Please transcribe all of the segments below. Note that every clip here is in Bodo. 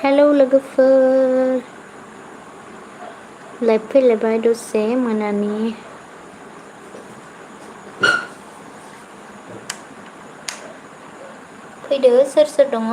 हेलौ लोगोफोर, लाइभ फैलायबाय दसे मोनानि। फैदो सोर सोर दङ?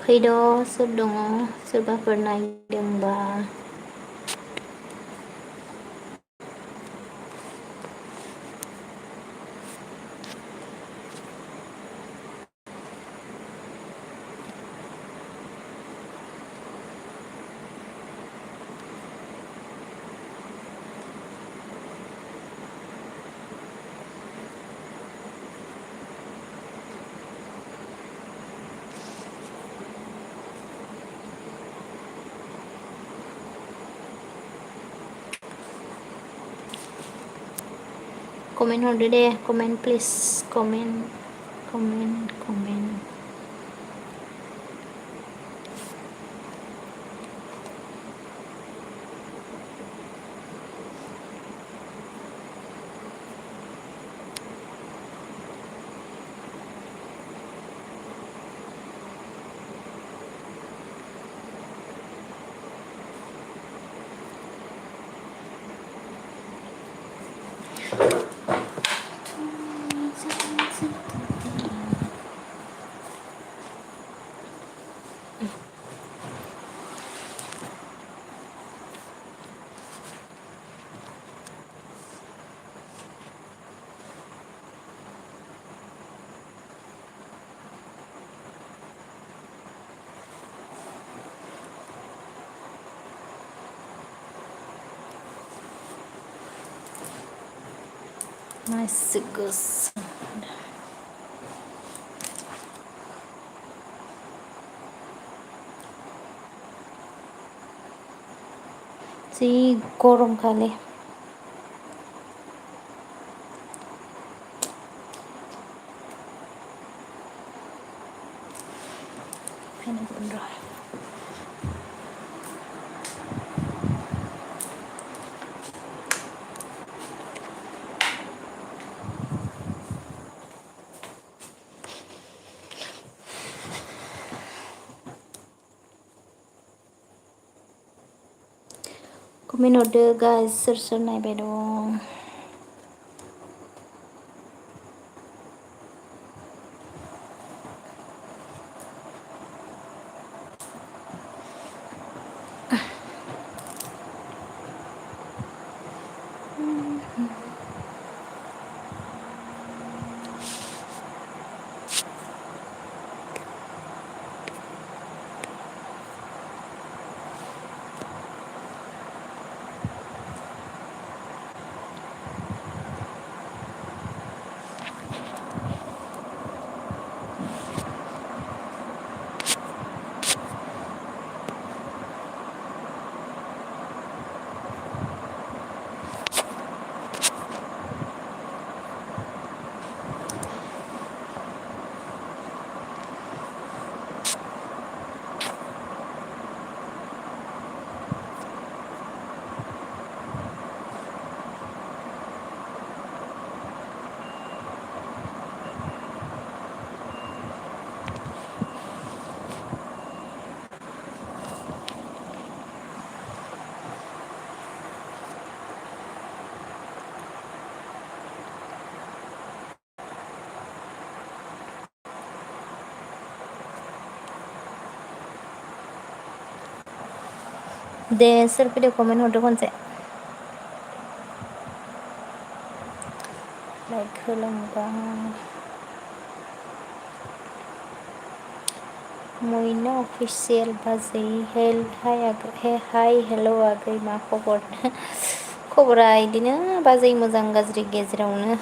फैद' सोर दङ? सोरबाफोर नायदोंबा कमेन्ट हरदो दे। Comment please, comment. Nice goose. जि गरम खालि। कमेन्ट हरदो गाइस, सोर सोर नायबाय दं? दे सोर फैदो कमेन्ट हरदो खनसे। लाइक होलांबा मयना अफिसियेल बाजै हाय हेल' आगै मा खबर? खबरा इदिनो बाजै मोजां गाज्रि गेजेरावनो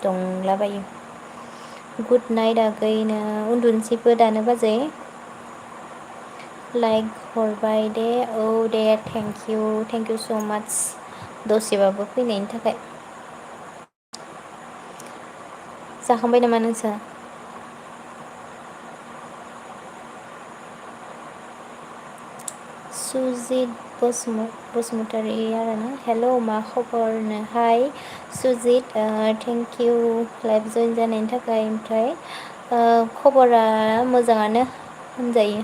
दंलाबायो। गुड नाइट आगैनो उन्दुनोसैबो दानो बाजै। लाइक हरबाय दे औ दे थेंक इउ स' माच दसेबाबो फैनायनि थाखाय। जाखांबाय नामा नोंसा? सुजित बसुमतारी आरोना हेल' मा खबरनो हाय सुजित थेंक इउ लाइभ जइन जानायनि थाखाय। ओमफ्राय खबरा मोजाङानो होनजायो।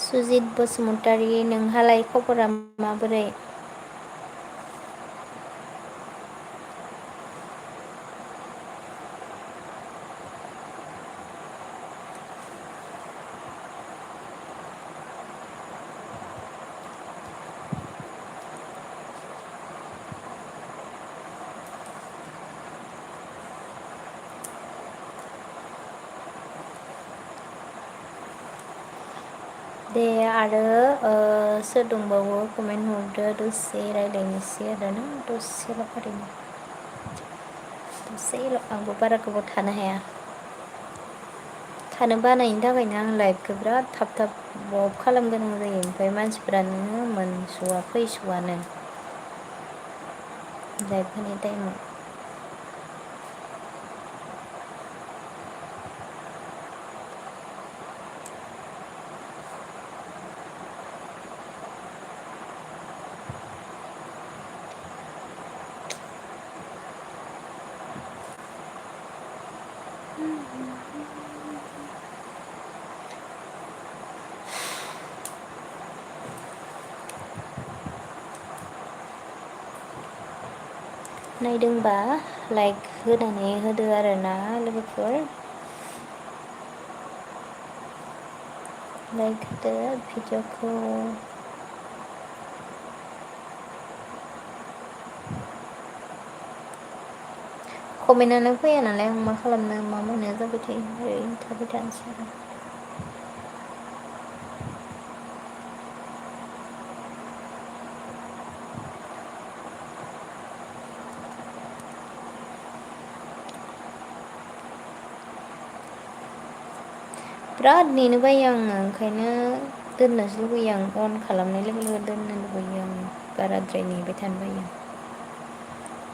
सुजित बसुमतारी नोंहालाय खबरा माबोरै? दे आरो सोर दंबावो कमेन्ट हरदो दसे रायज्लायनोसै आरोना दसेल' ओरैनो दसेल'। आंबो बारा गोबाव थानो हाया। थानो बानायनि थाखायनो आं लाइभखौ बिराद थाब थाब अफ खालामनो गोनां जायो। ओमफ्राय मानसिफ्रानो मोनस'आ फैस'आनो लाइभ होनाय टाइमाव। नायदोंबा लाइक होनानै होदो आरोना लोगोफोर। लाइक होदो भिडिअखौ। कमेन्टआनो फैया नालाय आं मा खालामनो मा मानो जाबाय थायो ओरैनो थाबाय थानोसै आरो। बिराद नेनो बायो आङो ओंखायनो दोननोसो लुगैयो आं अन खालामनाय लोगो लोगो दोननो लुगैयो आं बाराद्राय नेबाय थानो बायो।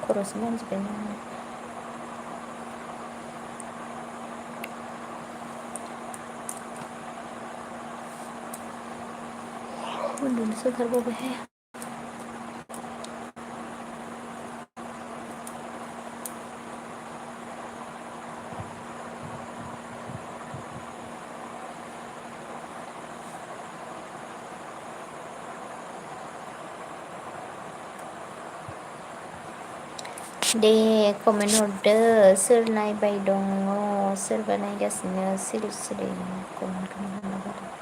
खर'सो मानजिबाय। उन्दुनोसो ओंखारबावबायहाय। दे कमेन्ट हरदो सोर नायबाय दङ सोरबा नायगासिनो सिरि सिरि कमेन्टखौनो हरना होदो।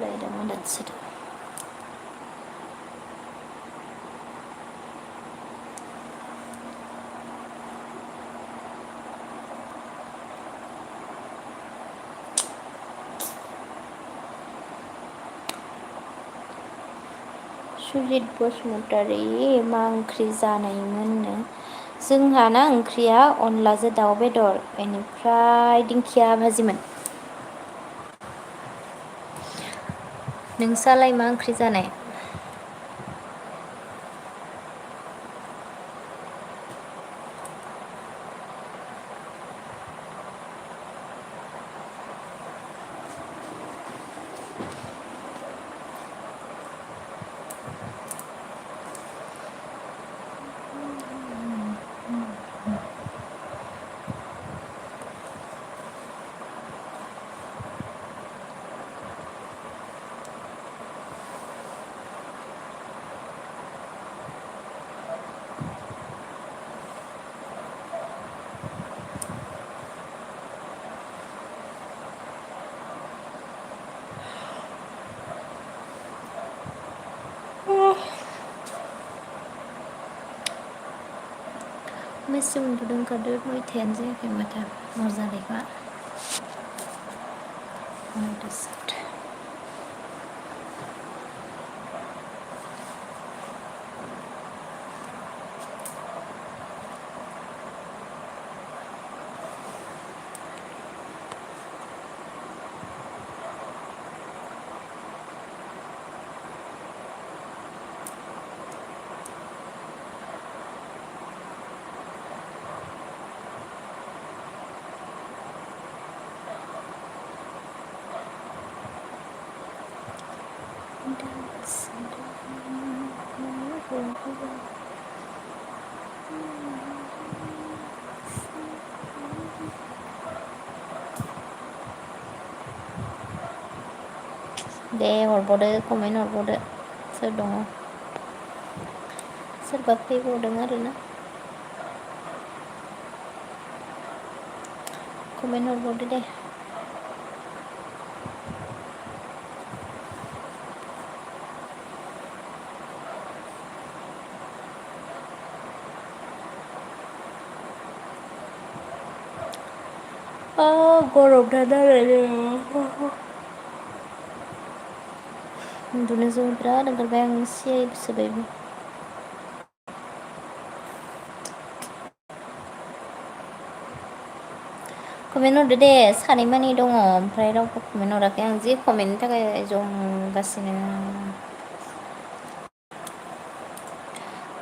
लाइटआ मालायसो दं। सुजित बसुमतारी मा ओंख्रि जानायमोननो? जोंहा ना ओंख्रिया अनलाजों दाउ बेदर बेनिफ्राय दिंखिया भाजिमोन। नोंसालाय मा ओंख्रि जानाय? मेसि उन्दुदों ओंखारदो 9:00 जायाखै माथो हर जानायखा 9:07 दे हरबावदो कमेन्ट हरबावदो सोर दङ सोरबा फैबावदों आरोना कमेन्ट हरबावदो दे गरमथार नालाय उन्दुनो जों बिराद ओंखारबाय आं सियायसोबायबो कमेन्ट हरदो दे सानै मानि दङ ओमफ्राय रावबो कमेन्ट हराखै आं जि कमेन्टनि थाखाय जमगासिनो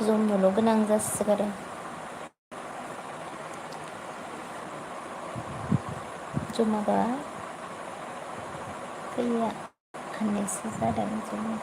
जमनोल' गोनां जासोगारो जमाबा फैया होननायसो जादों जमा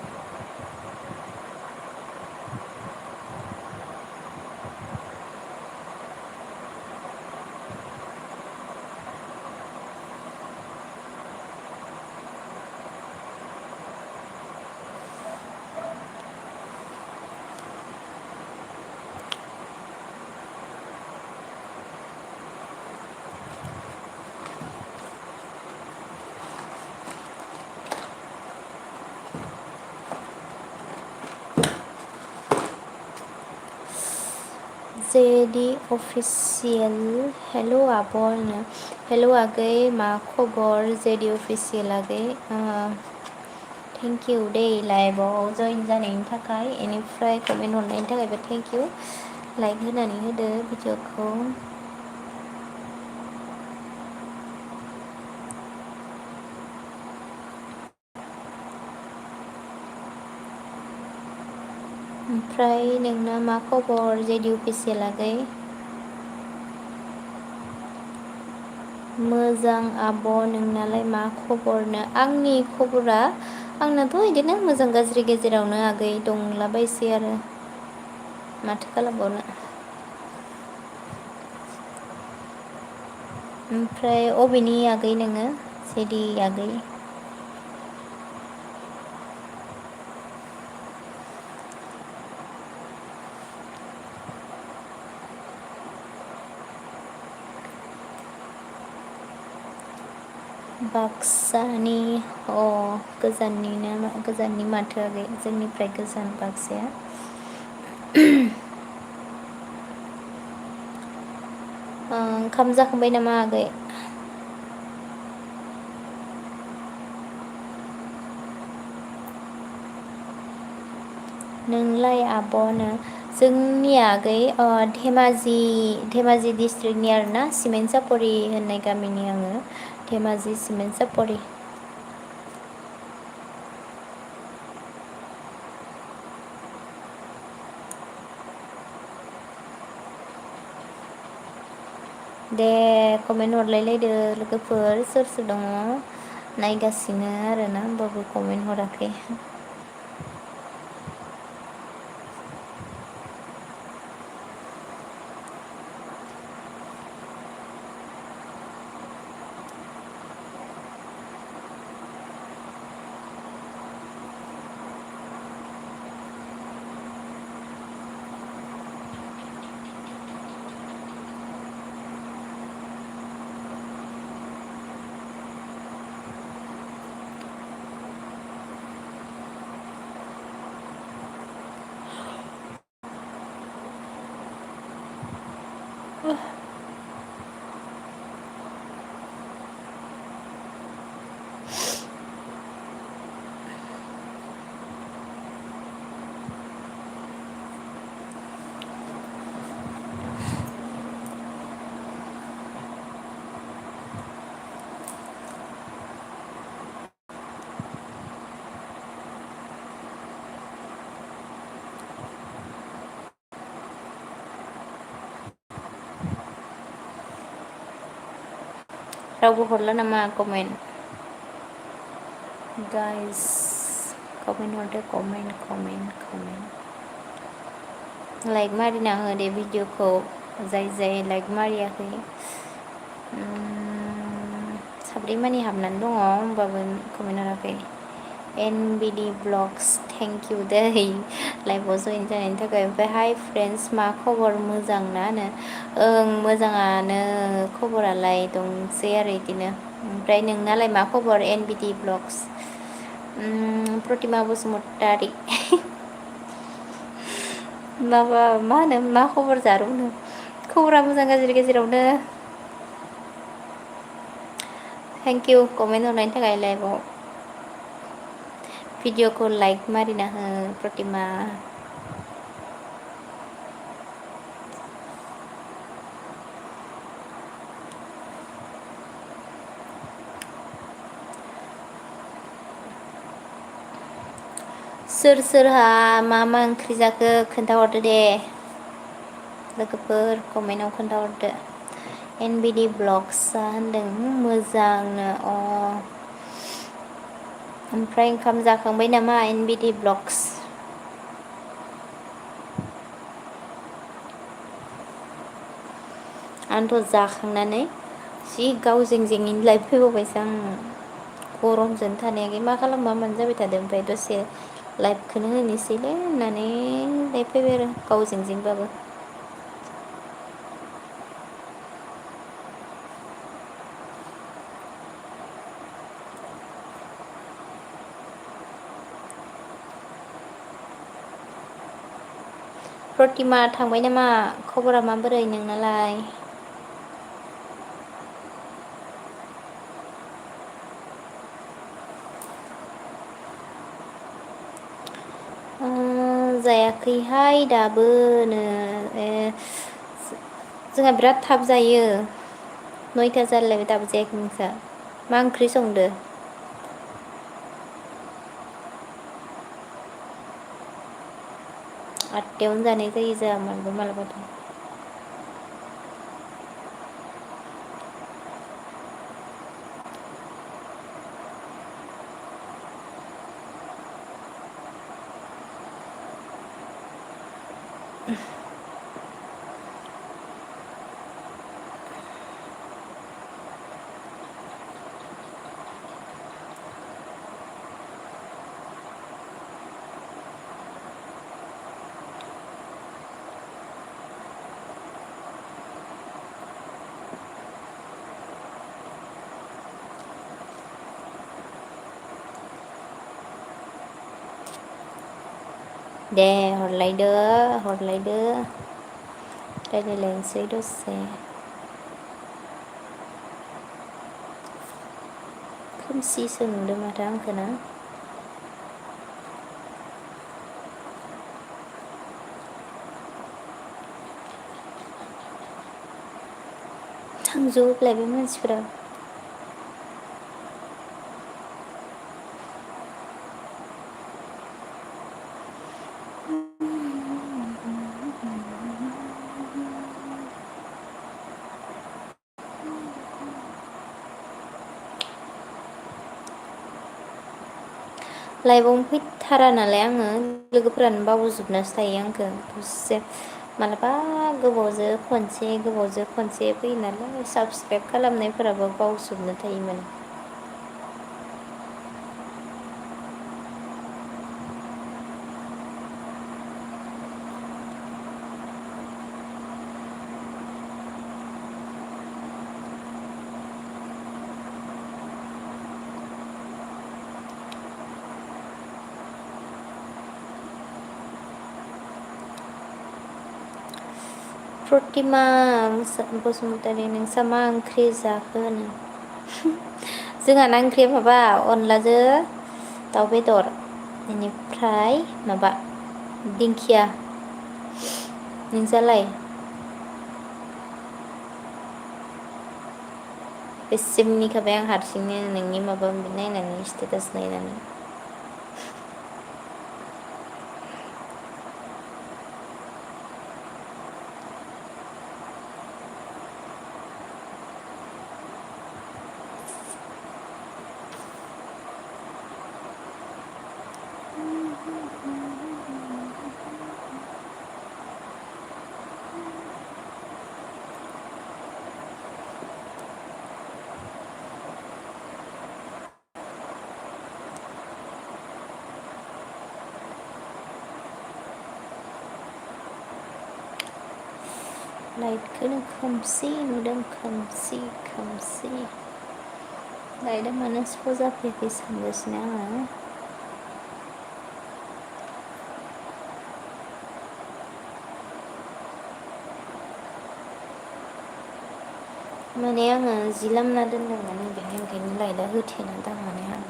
जेडि अफिसियेल हेल' आब'नो हेल' आगै मा खबर जेडि अफिसियेल आगै थेंक इउ दे लाइभआव जइन जानायनि थाखाय बेनिफ्राय कमेन्ट हरनायनि थाखायबो थेंक इउ लाइक होनानै होदो भिडिअखौ ओमफ्राय नोंना मा खबर जेडि अफिसियेल आगै मोजां आब' नोंनालाय मा खबरनो आंनि खबरा आंनाथ' बिदिनो मोजां गाज्रि गेजेरावनो आगै दंलाबायसै आरो माथो खालामबावनो ओमफ्राय अबेनि आगै नोङो जेडि आगै बाक्सानि गोजाननि माथो आगै जोंनिफ्राय गोजान बाक्साया ओंखाम जाखांबाय नामा आगै नोंलाय आब'नो जोंनि आगै धेमाजि डिस्ट्रिक्टनि आरोना सिमेन्ट सापरि होननाय गामिनि आङो धेमाजि सिमेन्ट सापरि दे कमेन्ट हरलायलायदो लोगोफोर सोर सोर दङ नायगासिनो आरोना होमबाबो कमेन्ट हराखै रावबो हरला नामा कमेन्ट गाइस कमेन्ट हरदो कमेन्ट लाइक मारिना हो दे भिडिअखौ जाय लाइक मारियाखै साब्रै मानि हाबनानै दङ होमबाबो कमेन्ट हराखै NBD ब्लग्स थेंक इउ दै लाइभआव जइन जानायनि थाखाय ओमफ्राय हाय फ्रेन्ड्स मा खबर मोजां ना नो ओं मोजाङानो खबरालाय दंसै आरो बिदिनो ओमफ्राय नोंनालाय मा खबर NBD ब्लग्स प्रतिमा बसुमतारी माबा मा होनो मा खबर जारौनो खबरा मोजां गाज्रि गेजेरावनो थेंक इउ कमेन्ट हरनायनि थाखाय लाइभआव भिडिअखौ लाइक मारिना हो प्रतिमा सोर सोरहा मा ओंख्रि जाखो खोन्थाहरदो दे लोगोफोर कमेन्टआव खोन्थाहरदो NBD ब्लग्सआ होनदों मोजांनो ओमफ्राय ओंखाम जाखांबाय नामा NBD ब्लग्स आंथ' जाखांनानै जि गावजों जेंनि लाइभ फैबावबायसो आं गरमजों थानो मा खालामबा मानो जाबाय थादों ओमफ्राय दसे लाइभखौनो होनोसैलै होननानै लाइभ फैबाय आरो गावजों जेंबाबो प्रतिमा थांबाय नामा खबरा माबोरै नोंनालाय जायाखैहाय दाबोनो जोंहा बिराद थाब जायो 9ता जालायलायबाय दाबो जायाखै नोंसा मा ओंख्रि संदो 8टायावनो जानाय जायो जोंहा मालाबा मालाबाथ' दे हरलायदो रायज्लायलायनोसै दसे खोमसिसो नुदों माथो आंखौ ना थांजोबलायबाय मानसिफोरा लाइभआवनो फैथारा नालाय आङो लोगोफोरानो बावजोबनासो थायो आंखौ दसे मालाबा गोबावजो खनसे फैयो नालाय साबसक्राइब खालामनायफोराबो बावजोबना थायोमोन प्रतिमा बसुमतारी नोंसा मा ओंख्रि जाखो होनो जोंहाना ओंख्रिया माबा अनलाजों दाउ बेदर बेनिफ्राय माबा दिंखिया नोंसालाय बेसे मिनिखाबाय आं हारसिंनो नोंनि माबा नायनानै स्टेटास नायनानै लाइटखौनो खोमसि नुदों खोमसि लाइटआ मानो स्ल' जाफैयाखै सानगासिनो आङो माने आङो जि लामना दोनदोंमोन बेहाय ओंखायनो लाइटआ होथेना दं माने आं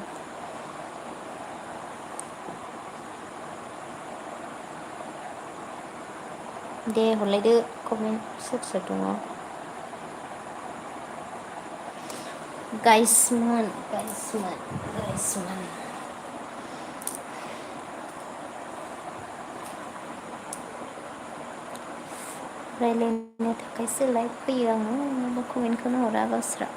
दे हरलायदो कमेन्ट सोर दङ गाइसमोन रायलायनो थाखायसो लाइभ फैयो आङो नङाबा कमेन्टखौनो हरा गावस्रा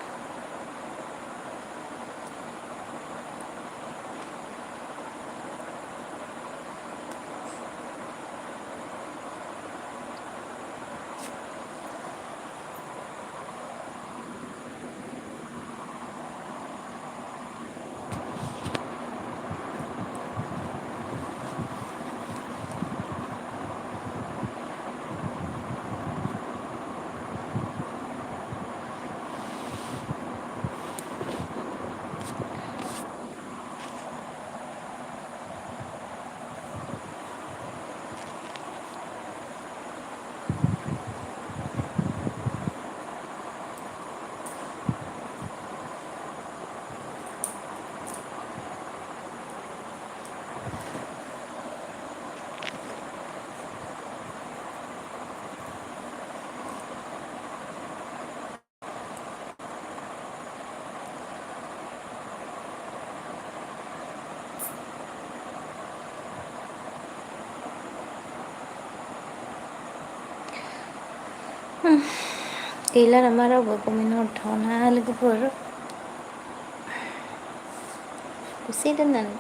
गैला नामा रावबो कमेन्ट हरथावना लोगोफोर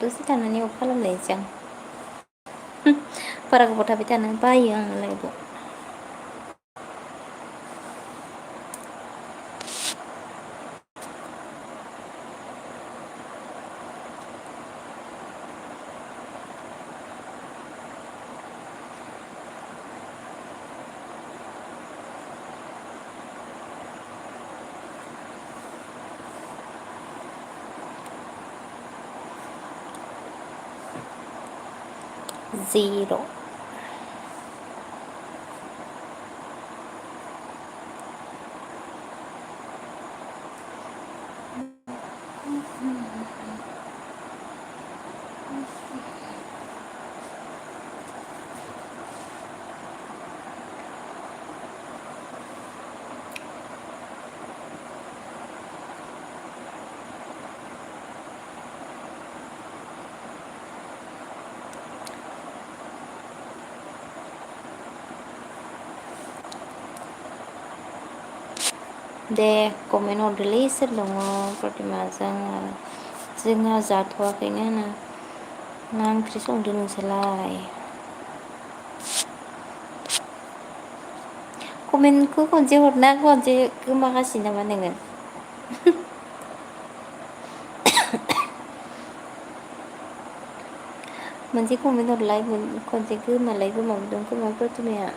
दसे थानानै अफ खालामलायनोसै आं बारा गोबाव थाबाय थानो बायो आं लाइभआव जिर' दे कमेन्ट हरदोलै सोर दङ प्रतिमा जोंहा जाथ'वाखैनो होनो मा ओंख्रि संदों नोंसोरलाय कमेन्टखौ खनसे हरना खनसे गोमागासिनो नामा नोङो मोनसे कमेन्ट हरलाय खनसे गोमाबोदों खोमा प्रतिमाया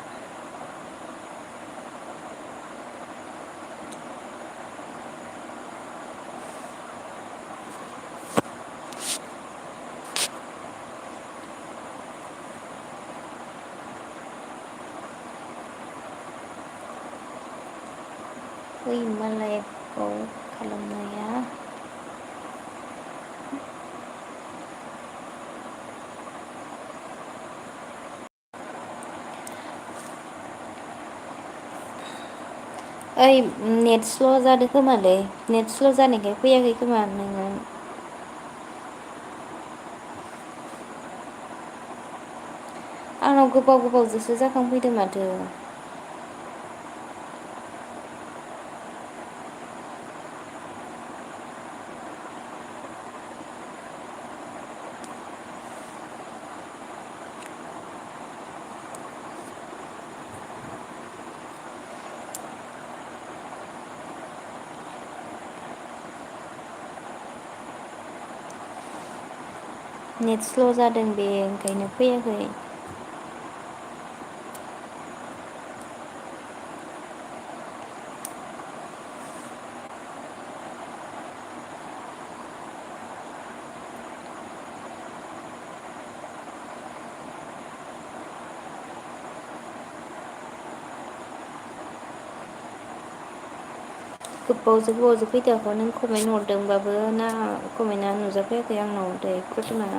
ओइ मा लाइभआव खालामनाया ओइ नेट स्ल' जादों खोमालै नेट स्ल' जानायखाय फैयाखै खोमा नोङो आंनाव गोबावजोंसो जाखांफैदों माथो नेट स्ल' जादों बे ओंखायनो फैयाखै गोबावजों फैथाखौ नों कमेन्ट हरदोंबाबो ना कमेन्टआ नुजाफैयाखै आंनाव दायो प्रथना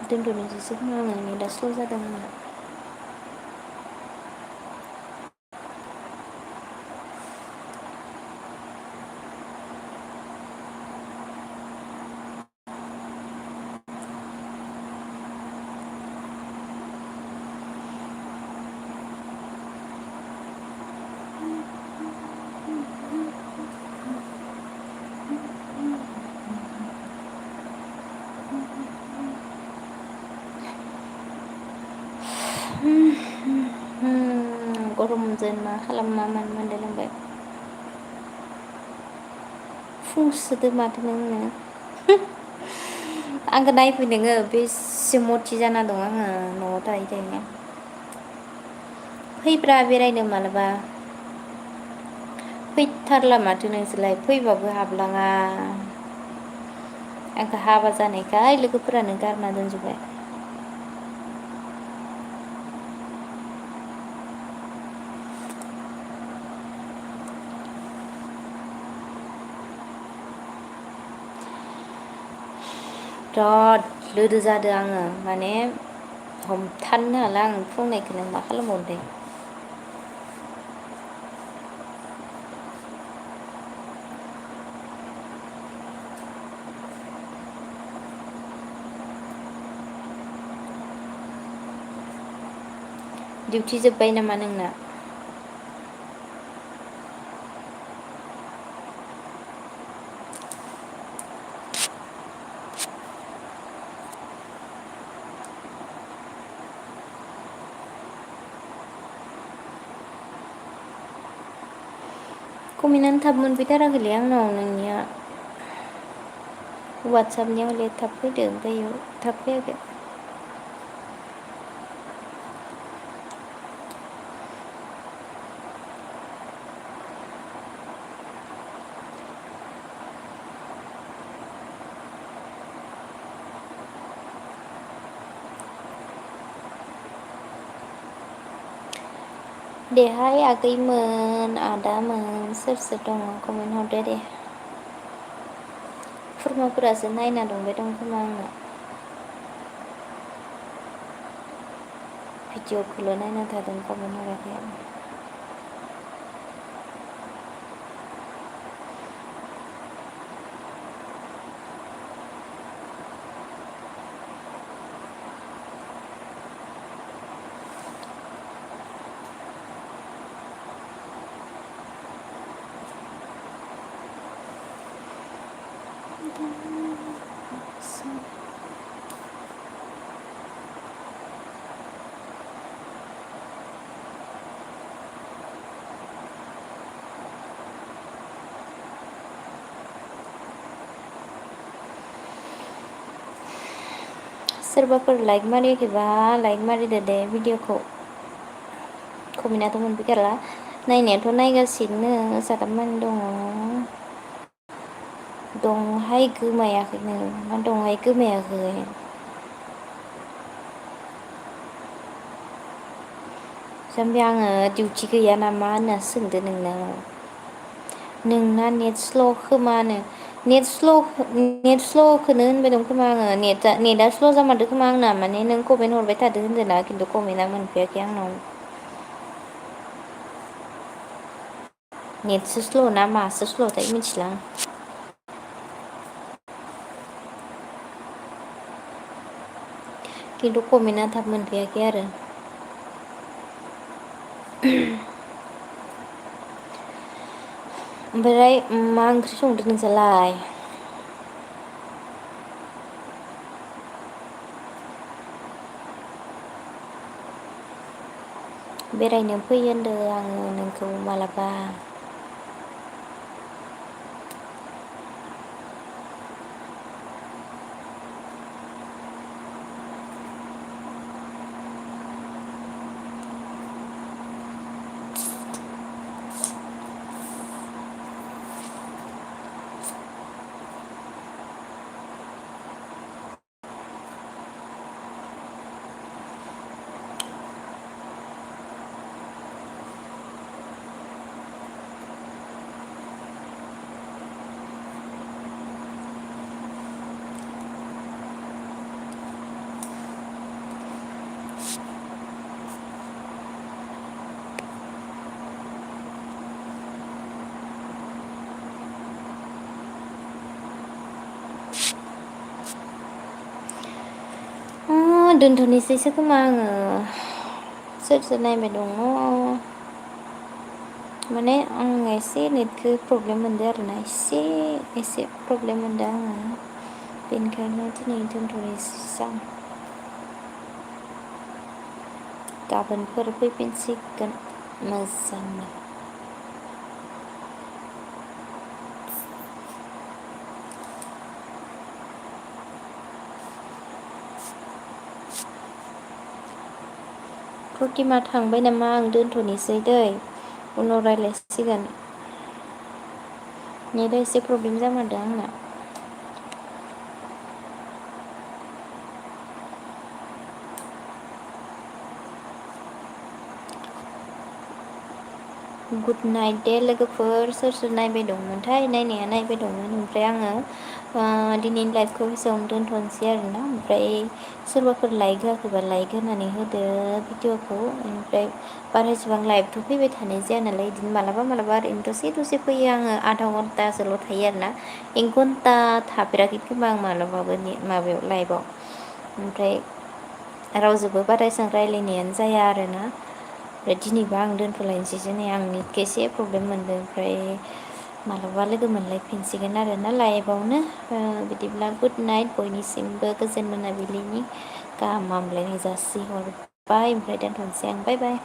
दोनथ'नोसैसो खोमा आङो नेटा स्ल' जादों आंना गरमजों मा खालामा मानो मोनलायलांबाय फुंसोदो माथो नोंनो आंखौ नायफै नोङो बेसे मथि जाना दं आङो न'आव थायै थायैनो फैब्रा बेरायनो मालाबा फैथारला माथो नोंसोरलाय फैबाबो हाबलाङा आंखौ हाबा जानायखाय लोगोफोरानो गारना दोनजोब्बाय बिराद लोदो जादों आङो माने हमथानो हाला आं फुंनायखौनो मा खालामबावनो दे डिउटि जोब्बाय नामा नोंना कमेन्टआनो थाब मोनफैथाराखैलै आंनाव नोंनिया वाट्सएपनिया हले थाब फैदो ओमफ्राय थाब फैयाखै देहाय आगैमोन आदामोन सोर सोर दङ कमेन्ट हरदो दे खुरमाफोरासो नायना दंबाय दं खोमा आंना भिडिअखौल' नायना थादों कमेन्ट हराखै सोरबाफोर लाइक मारियाखैबा लाइक मारिदो दे भिडिअखौ कमेन्टआथ' मोनफैखाला नायनायाथ' नायगासिनो साथाम दङ दंहाय गोमायाखैनो मा दंहाय गोमायाखै जाम्बि आङो डिउटि गैया नामा होनना सोंदो नोंनाव नोंना नेट स्ल' खोमानो नेट स्ल'खौनो होनबाय दं खोमा आङो नेटआ स्ल' जामारदों खोमा आंना माने नों कमेन्ट हरबाय थादो होनदोंना खिन्थु कमेन्टआ मोनफैयाखै आंनाव नेटसो स्ल' ना मासो स्ल'थाय मिथिला आं खिन्थु कमेन्टआ थाब मोनफैयाखै आरो ओमफ्राय मा ओंख्रि संदो नोंस्रालाय बेरायनो फै होनदों आङो नोंखौ मालाबा दोनथ'नोसैसो खोमा आङो सोर सोर नायबाय दङ माने आं एसे नेटखौ प्रब्लेम मोनदों आरोना एसे प्रब्लेम मोनदों आङो बेनिखायनो दिनै दोनथ'नोसै आं गाबोनफोर फैफिनसिगोन मोजांनो प्रतिमा थांबाय नामा आं दोनथ'नोसै दै उनाव रायज्लायसिगोन नेटआ एसे प्रब्लेम जामारदों आंना गुड नाइट दे लोगोफोर सोर सोर नायबाय दंमोनथाय नायनाया नायबाय दंमोन ओमफ्राय आङो दिनैनि लाइफखौ एसेयावनो दोनथ'नोसै आरोना ओमफ्राय सोरबाफोर लाइक होआखैबा लाइक होनानै होदो भिडिअखौ ओमफ्राय बारा एसेबां लाइभथ' फैबाय थानाय जाया नालाय बिदिनो मालाबा मालाबा ओरैनो दसे फैयो आङो आधा घन्टासोल' थायो आरोना 1 घन्टा थाफेराखै खोमा आं मालाबाबो माबायाव लाइभआव ओमफ्राय रावजोंबो बारा एसेबां रायलायनायानो जाया आरोना ओमफ्राय दिनैबा आं दोनथ'लायनोसैसो नै आं नेटखौ एसे प्रब्लेम मोनदों ओमफ्राय मालाबा लोगो मोनलायफिनसिगोन आरोना लाइभआवनो बिदिब्ला गुड नाइट बयनिसिमबो गोजोन मोनाबिलिनि गाहाम हामलायनाय जासिहरबाय ओमफ्राय दोनथ'नोसै आं बाय बाय